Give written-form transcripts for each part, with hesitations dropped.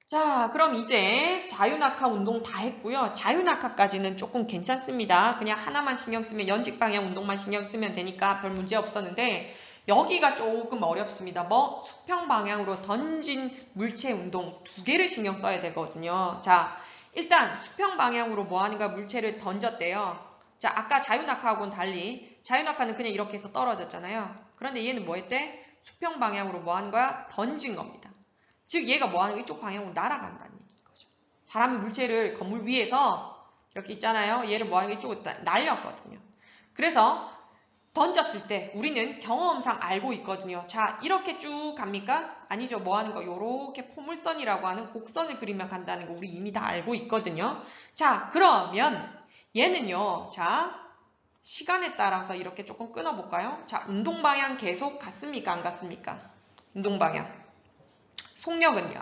자, 그럼 이제 자유낙하 운동 다 했고요. 자유낙하까지는 조금 괜찮습니다. 그냥 하나만 신경 쓰면 연직 방향 운동만 신경 쓰면 되니까 별 문제 없었는데 여기가 조금 어렵습니다. 뭐 수평 방향으로 던진 물체 운동 두 개를 신경 써야 되거든요. 자, 일단 수평 방향으로 뭐 하는가 물체를 던졌대요. 자, 아까 자유낙하하고는 달리 자유낙하는 그냥 이렇게 해서 떨어졌잖아요. 그런데 얘는 뭐 했대? 수평 방향으로 뭐 하는 거야? 던진 겁니다. 즉 얘가 뭐 하는 거 이쪽 방향으로 날아간다는 얘기인 거죠. 사람이 물체를 건물 위에서 이렇게 있잖아요. 얘를 뭐 하는 거 이쪽으로 날렸거든요. 그래서 던졌을 때 우리는 경험상 알고 있거든요. 자, 이렇게 쭉 갑니까? 아니죠. 뭐 하는 거? 요렇게 포물선이라고 하는 곡선을 그리며 간다는 거 우리 이미 다 알고 있거든요. 자, 그러면 얘는요. 자, 시간에 따라서 이렇게 조금 끊어볼까요? 자, 운동 방향 계속 같습니까? 안 같습니까? 운동 방향. 속력은요.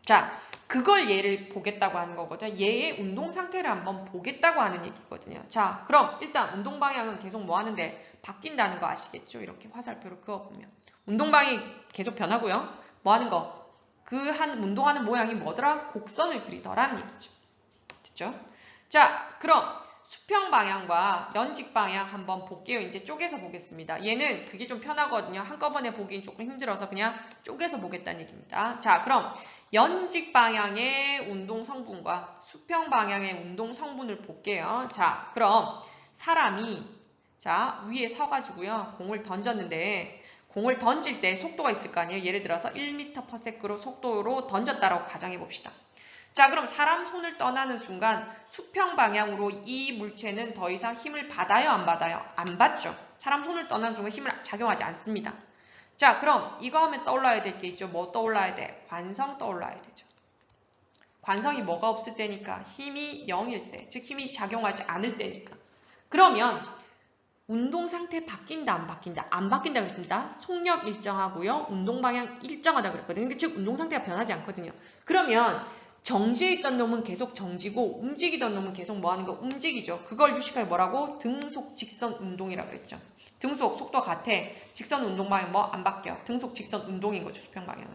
자, 그걸 얘를 보겠다고 하는 거거든요. 얘의 운동 상태를 한번 보겠다고 하는 얘기거든요. 자, 그럼 일단 운동 방향은 계속 뭐 하는데 바뀐다는 거 아시겠죠? 이렇게 화살표를 그어보면. 운동 방향이 계속 변하고요. 뭐 하는 거? 그 한 운동하는 모양이 뭐더라? 곡선을 그리더라는 얘기죠. 됐죠? 자, 그럼 수평 방향과 연직 방향 한번 볼게요. 이제 쪼개서 보겠습니다. 얘는 그게 좀 편하거든요. 한꺼번에 보기엔 조금 힘들어서 그냥 쪼개서 보겠다는 얘기입니다. 자, 그럼 연직 방향의 운동 성분과 수평 방향의 운동 성분을 볼게요. 자, 그럼 사람이 자 위에 서가지고요. 공을 던졌는데 공을 던질 때 속도가 있을 거 아니에요. 예를 들어서 1m/s로 속도로 던졌다라고 가정해 봅시다. 자, 그럼 사람 손을 떠나는 순간 수평 방향으로 이 물체는 더 이상 힘을 받아요? 안 받아요? 안 받죠. 사람 손을 떠나는 순간 힘을 작용하지 않습니다. 자, 그럼 이거 하면 떠올라야 될 게 있죠. 뭐 떠올라야 돼? 관성 떠올라야 되죠. 관성이 뭐가 없을 때니까 힘이 0일 때, 즉 힘이 작용하지 않을 때니까. 그러면 운동 상태 바뀐다 안 바뀐다? 안 바뀐다 그랬습니다. 속력 일정하고요. 운동 방향 일정하다 그랬거든요. 즉 운동 상태가 변하지 않거든요. 그러면 정지해 있던 놈은 계속 정지고 움직이던 놈은 계속 뭐 하는 거? 움직이죠. 그걸 유식하게 뭐라고? 등속 직선 운동이라고 그랬죠. 등속 속도 같아. 직선 운동 방향 뭐 안 바뀌어. 등속 직선 운동인 거죠. 수평 방향은.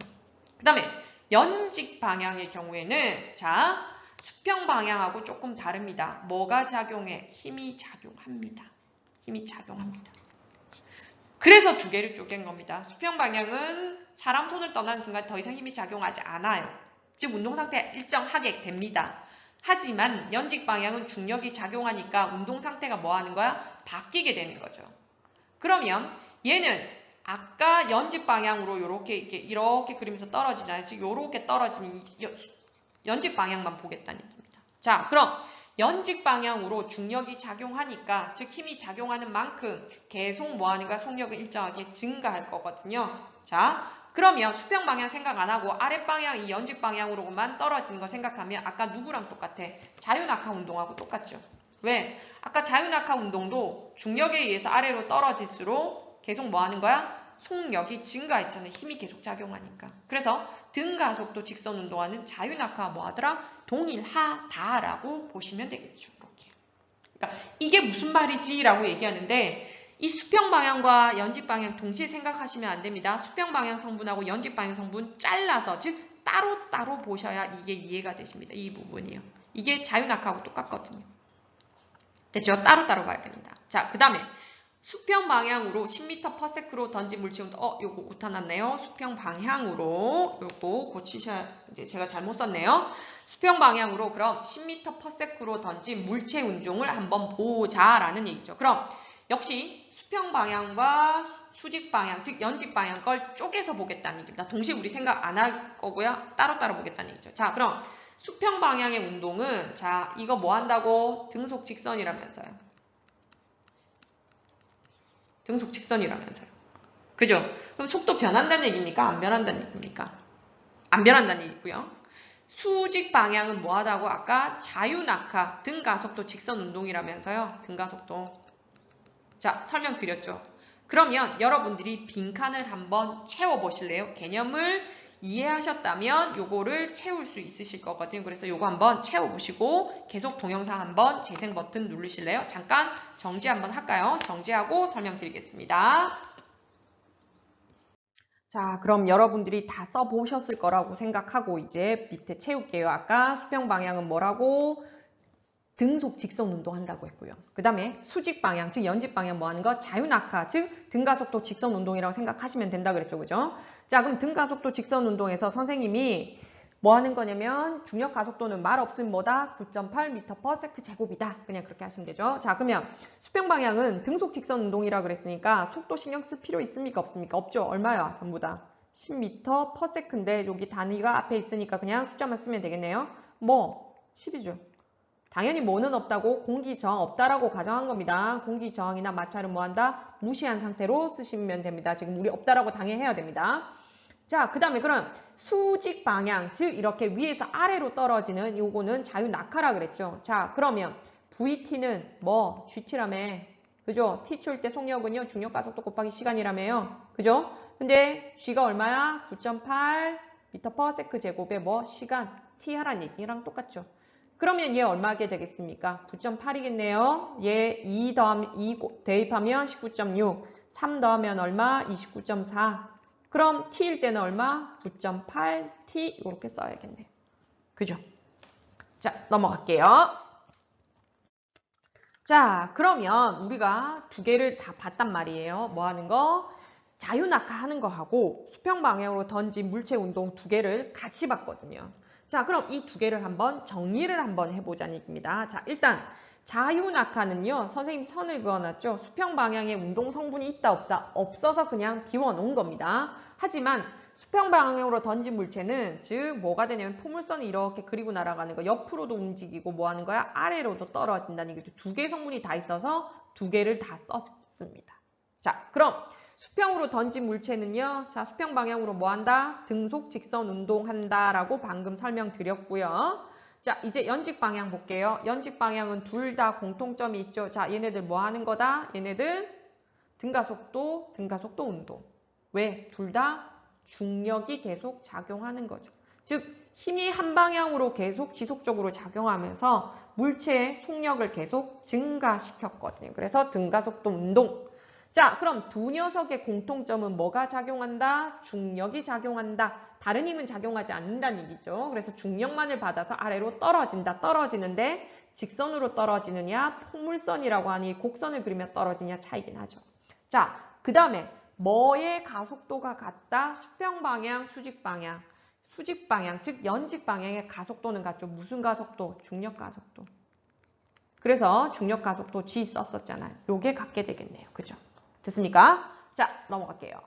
그 다음에 연직 방향의 경우에는 자 수평 방향하고 조금 다릅니다. 뭐가 작용해? 힘이 작용합니다. 힘이 작용합니다. 그래서 두 개를 쪼갠 겁니다. 수평 방향은 사람 손을 떠나는 순간 더 이상 힘이 작용하지 않아요. 즉 운동 상태 일정하게 됩니다. 하지만 연직 방향은 중력이 작용하니까 운동 상태가 뭐 하는 거야? 바뀌게 되는 거죠. 그러면 얘는 아까 연직 방향으로 이렇게 그리면서 떨어지잖아요. 즉 이렇게 떨어지는 연직 방향만 보겠다는 얘기입니다. 자, 그럼 연직 방향으로 중력이 작용하니까 즉 힘이 작용하는 만큼 계속 뭐 하는가 속력은 일정하게 증가할 거거든요. 자, 그러면 수평 방향 생각 안 하고 아랫방향 이 연직 방향으로만 떨어지는 거 생각하면 아까 누구랑 똑같아? 자유낙하 운동하고 똑같죠. 왜? 아까 자유낙하 운동도 중력에 의해서 아래로 떨어질수록 계속 뭐 하는 거야? 속력이 증가했잖아요. 힘이 계속 작용하니까. 그래서 등가속도 직선 운동하는 자유낙하와 뭐 하더라? 동일하다라고 보시면 되겠죠. 이렇게. 그러니까 이게 무슨 말이지? 라고 얘기하는데 이 수평 방향과 연직 방향 동시에 생각하시면 안 됩니다. 수평 방향 성분하고 연직 방향 성분 잘라서 즉 따로따로 보셔야 이게 이해가 되십니다. 이 부분이요. 이게 자유낙하하고 똑같거든요. 됐죠? 따로따로 봐야 됩니다. 자, 그 다음에 수평 방향으로 10m/s로 던진 물체 운동. 요거 오타 났네요. 수평 방향으로 요거 고치셔야 이제 제가 잘못 썼네요. 수평 방향으로 그럼 10m/s로 던진 물체 운동을 한번 보자라는 얘기죠. 그럼 역시 수평 방향과 수직 방향, 즉 연직 방향 걸 쪼개서 보겠다는 얘기입니다. 동시에 우리 생각 안 할 거고요. 따로따로 보겠다는 얘기죠. 자, 그럼 수평 방향의 운동은 자, 이거 뭐 한다고? 등속 직선이라면서요. 등속 직선이라면서요. 그죠? 그럼 속도 변한다는 얘기입니까? 안 변한다는 얘기입니까? 안 변한다는 얘기고요. 수직 방향은 뭐 하다고? 아까 자유낙하, 등가속도 직선 운동이라면서요. 등가속도. 자, 설명드렸죠. 그러면 여러분들이 빈칸을 한번 채워보실래요? 개념을 이해하셨다면 요거를 채울 수 있으실 거거든요. 그래서 요거 한번 채워보시고 계속 동영상 한번 재생 버튼 누르실래요? 잠깐 정지 한번 할까요? 정지하고 설명드리겠습니다. 자, 그럼 여러분들이 다 써보셨을 거라고 생각하고 이제 밑에 채울게요. 아까 수평 방향은 뭐라고? 등속 직선 운동한다고 했고요. 그 다음에 수직 방향, 즉 연직 방향 뭐 하는 거? 자유낙하, 즉 등가속도 직선 운동이라고 생각하시면 된다 그랬죠. 그죠? 자, 그럼 등가속도 직선 운동에서 선생님이 뭐 하는 거냐면 중력 가속도는 말 없음 뭐다? 9.8m/s 제곱이다. 그냥 그렇게 하시면 되죠. 자, 그러면 수평 방향은 등속 직선 운동이라 그랬으니까 속도 신경 쓸 필요 있습니까? 없습니까? 없죠. 얼마야? 전부 다 10m/s인데 여기 단위가 앞에 있으니까 그냥 숫자만 쓰면 되겠네요. 뭐 10이죠. 당연히 뭐는 없다고 공기저항 없다라고 가정한 겁니다. 공기저항이나 마찰은 뭐한다? 무시한 상태로 쓰시면 됩니다. 지금 우리 없다라고 당연해야 됩니다. 자, 그 다음에 그럼 수직 방향, 즉 이렇게 위에서 아래로 떨어지는 요거는 자유낙하라 그랬죠. 자, 그러면 VT는 뭐? GT라며. 그죠? T 추일 때 속력은요. 중력가속도 곱하기 시간이라며요. 그죠? 근데 G가 얼마야? 9.8m/s 제곱에 뭐? 시간. T 하란 얘기랑 똑같죠. 그러면 얘 얼마게 되겠습니까? 9.8이겠네요. 얘 2 대입하면 19.6, 3 더하면 얼마? 29.4. 그럼 T일 때는 얼마? 9.8T 이렇게 써야겠네요. 그죠? 자, 넘어갈게요. 자, 그러면 우리가 두 개를 다 봤단 말이에요. 뭐 하는 거? 자유낙하 하는 거 하고 수평 방향으로 던진 물체 운동 두 개를 같이 봤거든요. 자, 그럼 이 두 개를 한번 정리를 한번 해보자는 얘기입니다. 자, 일단 자유낙하는요. 선생님 선을 그어놨죠. 수평 방향에 운동 성분이 있다 없다? 없어서 그냥 비워놓은 겁니다. 하지만 수평 방향으로 던진 물체는 즉 뭐가 되냐면 포물선이 이렇게 그리고 날아가는 거 옆으로도 움직이고 뭐 하는 거야? 아래로도 떨어진다는 얘기죠. 두 개의 성분이 다 있어서 두 개를 다 썼습니다. 자, 그럼 수평으로 던진 물체는요. 자, 수평 방향으로 뭐 한다? 등속 직선 운동한다 라고 방금 설명드렸고요. 자, 이제 연직 방향 볼게요. 연직 방향은 둘 다 공통점이 있죠. 자, 얘네들 뭐 하는 거다? 얘네들 등가속도 운동. 왜? 둘 다 중력이 계속 작용하는 거죠. 즉, 힘이 한 방향으로 계속 지속적으로 작용하면서 물체의 속력을 계속 증가시켰거든요. 그래서 등가속도 운동. 자, 그럼 두 녀석의 공통점은 뭐가 작용한다? 중력이 작용한다. 다른 힘은 작용하지 않는다는 얘기죠. 그래서 중력만을 받아서 아래로 떨어진다. 떨어지는데 직선으로 떨어지느냐, 포물선이라고 하니 곡선을 그리며 떨어지냐 차이긴 하죠. 자, 그 다음에 뭐의 가속도가 같다? 수평 방향, 수직 방향. 수직 방향, 즉 연직 방향의 가속도는 같죠. 무슨 가속도? 중력 가속도. 그래서 중력 가속도 G 썼었잖아요. 요게 같게 되겠네요. 그죠? 됐습니까? 자, 넘어갈게요.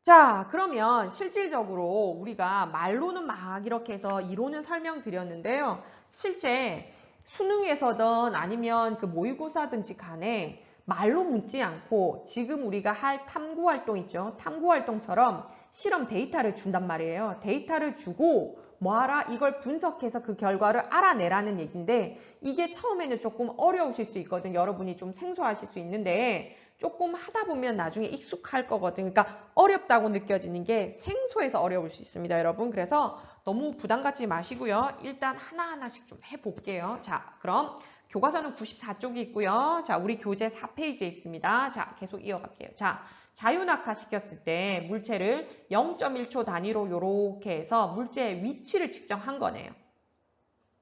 자, 그러면 실질적으로 우리가 말로는 막 이렇게 해서 이론은 설명드렸는데요. 실제 수능에서든 아니면 그 모의고사든지 간에 말로 묻지 않고 지금 우리가 할 탐구활동 있죠. 탐구활동처럼 실험 데이터를 준단 말이에요. 데이터를 주고 뭐하라? 이걸 분석해서 그 결과를 알아내라는 얘기인데 이게 처음에는 조금 어려우실 수 있거든. 여러분이 좀 생소하실 수 있는데 조금 하다 보면 나중에 익숙할 거거든. 그러니까 어렵다고 느껴지는 게 생소해서 어려울 수 있습니다, 여러분. 그래서 너무 부담 갖지 마시고요. 일단 하나하나씩 좀 해볼게요. 자, 그럼 교과서는 94쪽이 있고요. 자, 우리 교재 4페이지에 있습니다. 자, 계속 이어갈게요. 자, 자유낙하 시켰을 때 물체를 0.1초 단위로 이렇게 해서 물체의 위치를 측정한 거네요.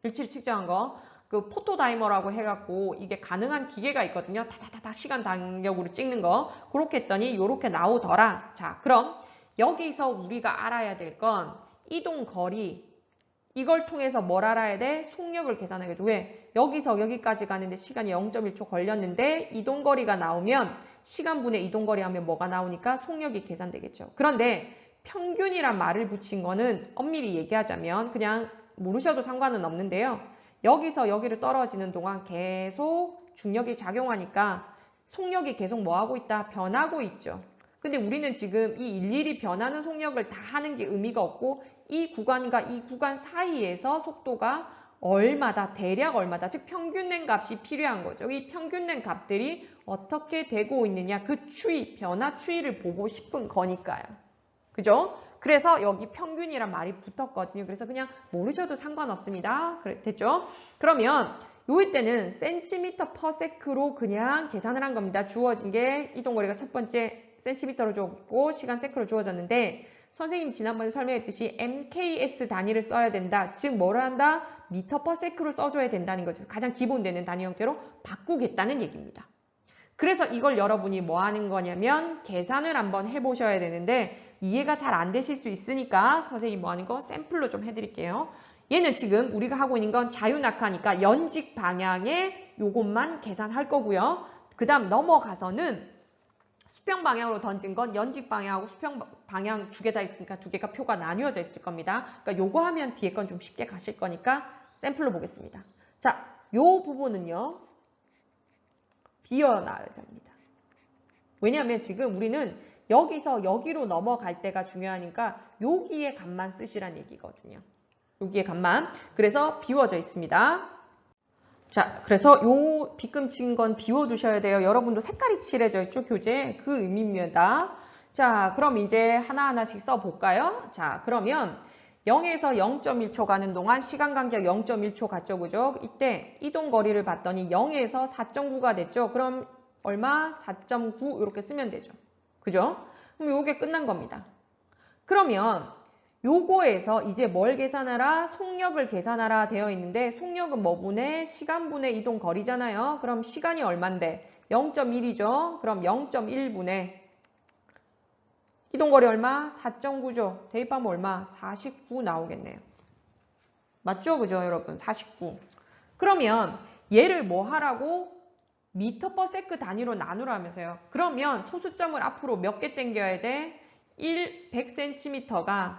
위치를 측정한 거. 그 포토다이머라고 해갖고 이게 가능한 기계가 있거든요. 다다다다 시간 단격으로 찍는 거. 그렇게 했더니 이렇게 나오더라. 자, 그럼 여기서 우리가 알아야 될 건 이동 거리. 이걸 통해서 뭘 알아야 돼? 속력을 계산하겠죠. 왜? 여기서 여기까지 가는데 시간이 0.1초 걸렸는데 이동거리가 나오면 시간분의 이동거리 하면 뭐가 나오니까 속력이 계산되겠죠. 그런데 평균이란 말을 붙인 거는 엄밀히 얘기하자면 그냥 모르셔도 상관은 없는데요. 여기서 여기를 떨어지는 동안 계속 중력이 작용하니까 속력이 계속 뭐하고 있다? 변하고 있죠. 근데 우리는 지금 이 일일이 변하는 속력을 다 하는 게 의미가 없고 이 구간과 이 구간 사이에서 속도가 얼마다, 대략 얼마다, 즉 평균된 값이 필요한 거죠. 이 평균된 값들이 어떻게 되고 있느냐, 그 추이, 변화 추이를 보고 싶은 거니까요. 그죠? 그래서 여기 평균이란 말이 붙었거든요. 그래서 그냥 모르셔도 상관없습니다. 됐죠? 그러면 요일 때는 센티미터 퍼 세크로 그냥 계산을 한 겁니다. 주어진 게 이동거리가 첫 번째 센티미터로 주어졌고 시간 세크로 주어졌는데 선생님 지난번에 설명했듯이 MKS 단위를 써야 된다. 즉 뭐를 한다? 미터 퍼 세크로 써줘야 된다는 거죠. 가장 기본되는 단위 형태로 바꾸겠다는 얘기입니다. 그래서 이걸 여러분이 뭐 하는 거냐면 계산을 한번 해보셔야 되는데 이해가 잘 안 되실 수 있으니까 선생님이 뭐 하는 거 샘플로 좀 해드릴게요. 얘는 지금 우리가 하고 있는 건 자유낙하니까 연직 방향에 요것만 계산할 거고요. 그 다음 넘어가서는 수평 방향으로 던진 건 연직 방향하고 수평 방향 두 개 다 있으니까 두 개가 표가 나뉘어져 있을 겁니다. 그러니까 요거 하면 뒤에 건 좀 쉽게 가실 거니까 샘플로 보겠습니다. 자, 요 부분은요. 비워놔야 됩니다. 왜냐하면 지금 우리는 여기서 여기로 넘어갈 때가 중요하니까 여기에 값만 쓰시란 얘기거든요. 여기에 값만. 그래서 비워져 있습니다. 자, 그래서 요 빗금 친 건 비워두셔야 돼요. 여러분도 색깔이 칠해져 있죠, 교재. 그 의미입니다. 자, 그럼 이제 하나하나씩 써볼까요? 자, 그러면 0에서 0.1초 가는 동안 시간 간격 0.1초 갔죠, 그죠? 이때 이동 거리를 봤더니 0에서 4.9가 됐죠. 그럼 얼마? 4.9 이렇게 쓰면 되죠. 그죠? 그럼 요게 끝난 겁니다. 그러면 요거에서 이제 뭘 계산하라? 속력을 계산하라 되어 있는데 속력은 뭐분의? 시간분의 이동 거리잖아요. 그럼 시간이 얼만데? 0.1이죠. 그럼 0.1분의 이동거리 얼마? 4.9죠. 대입하면 얼마? 49 나오겠네요. 맞죠? 그죠, 여러분? 49. 그러면 얘를 뭐 하라고? 미터 퍼 세크 단위로 나누라면서요. 그러면 소수점을 앞으로 몇 개 당겨야 돼? 100cm가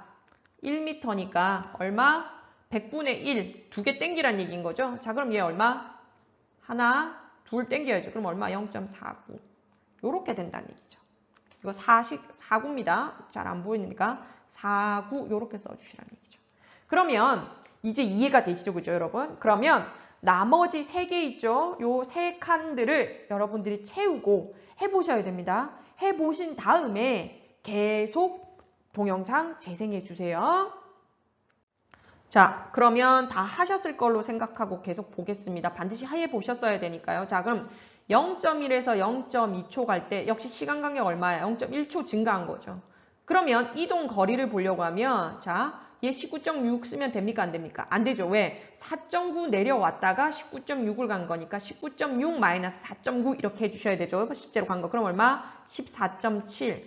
1m니까 얼마? 100분의 1. 두 개 당기란 얘기인 거죠. 자, 그럼 얘 얼마? 하나, 둘 당겨야죠. 그럼 얼마? 0.49. 요렇게 된다는 얘기죠. 이거 49입니다. 잘 안 보이니까 49 요렇게 써주시라는 얘기죠. 그러면 이제 이해가 되시죠? 그죠, 여러분? 그러면 나머지 3개 있죠? 요 3칸들을 여러분들이 채우고 해보셔야 됩니다. 해보신 다음에 계속 동영상 재생해 주세요. 자, 그러면 다 하셨을 걸로 생각하고 계속 보겠습니다. 반드시 해보셨어야 되니까요. 자, 그럼 0.1에서 0.2초 갈 때 역시 시간 간격 얼마야? 0.1초 증가한 거죠. 그러면 이동 거리를 보려고 하면 자, 얘 19.6 쓰면 됩니까? 안 됩니까? 안 되죠. 왜? 4.9 내려왔다가 19.6을 간 거니까 19.6 마이너스 4.9 이렇게 해주셔야 되죠. 실제로 간 거. 그럼 얼마? 14.7.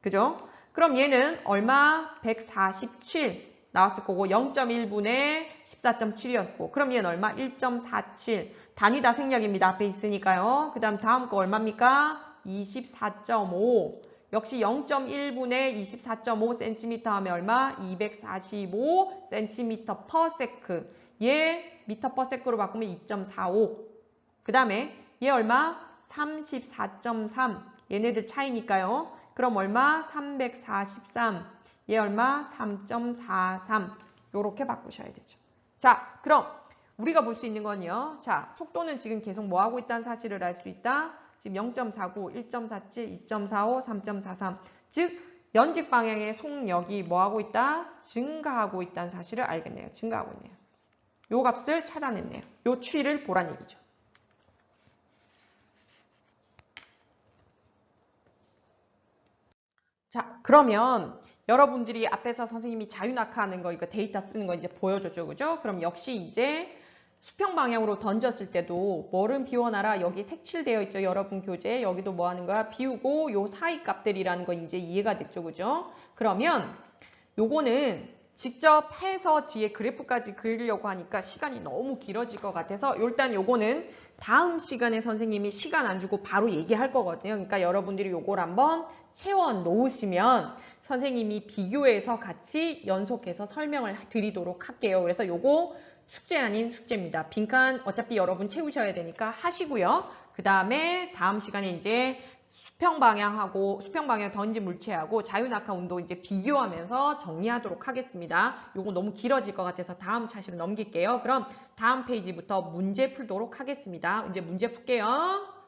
그죠? 그럼 얘는 얼마? 147 나왔을 거고 0.1분의 14.7이었고 그럼 얘는 얼마? 1.47 단위 다 생략입니다. 앞에 있으니까요. 그 다음 거 얼마입니까? 24.5 역시 0.1분의 24.5cm 하면 얼마? 245cm per sec. 얘 미터 per sec로 바꾸면 2.45. 그 다음에 얘 얼마? 34.3. 얘네들 차이니까요. 그럼 얼마? 343. 얘 얼마? 3.43. 요렇게 바꾸셔야 되죠. 자, 그럼 우리가 볼 수 있는 건요. 자, 속도는 지금 계속 뭐 하고 있다는 사실을 알 수 있다. 지금 0.49, 1.47, 2.45, 3.43. 즉 연직 방향의 속력이 뭐 하고 있다? 증가하고 있다는 사실을 알겠네요. 증가하고 있네요. 요 값을 찾아냈네요. 요 추이를 보란 얘기죠. 자, 그러면 여러분들이 앞에서 선생님이 자유낙하하는 거, 이거 데이터 쓰는 거 이제 보여줬죠, 그죠? 그럼 역시 이제 수평 방향으로 던졌을 때도 뭐를 비워놔라? 여기 색칠되어 있죠, 여러분 교재. 여기도 뭐 하는 거야? 비우고 요 사이 값들이라는 거 이제 이해가 됐죠, 그죠? 그러면 요거는 직접 해서 뒤에 그래프까지 그리려고 하니까 시간이 너무 길어질 것 같아서 일단 요거는 다음 시간에 선생님이 시간 안 주고 바로 얘기할 거거든요. 그러니까 여러분들이 요걸 한번 채워 놓으시면 선생님이 비교해서 같이 연속해서 설명을 드리도록 할게요. 그래서 요거 숙제 아닌 숙제입니다. 빈칸 어차피 여러분 채우셔야 되니까 하시고요. 그 다음에 다음 시간에 이제 수평 방향 던진 물체하고 자유낙하 운동 이제 비교하면서 정리하도록 하겠습니다. 요거 너무 길어질 것 같아서 다음 차시로 넘길게요. 그럼 다음 페이지부터 문제 풀도록 하겠습니다. 이제 문제 풀게요.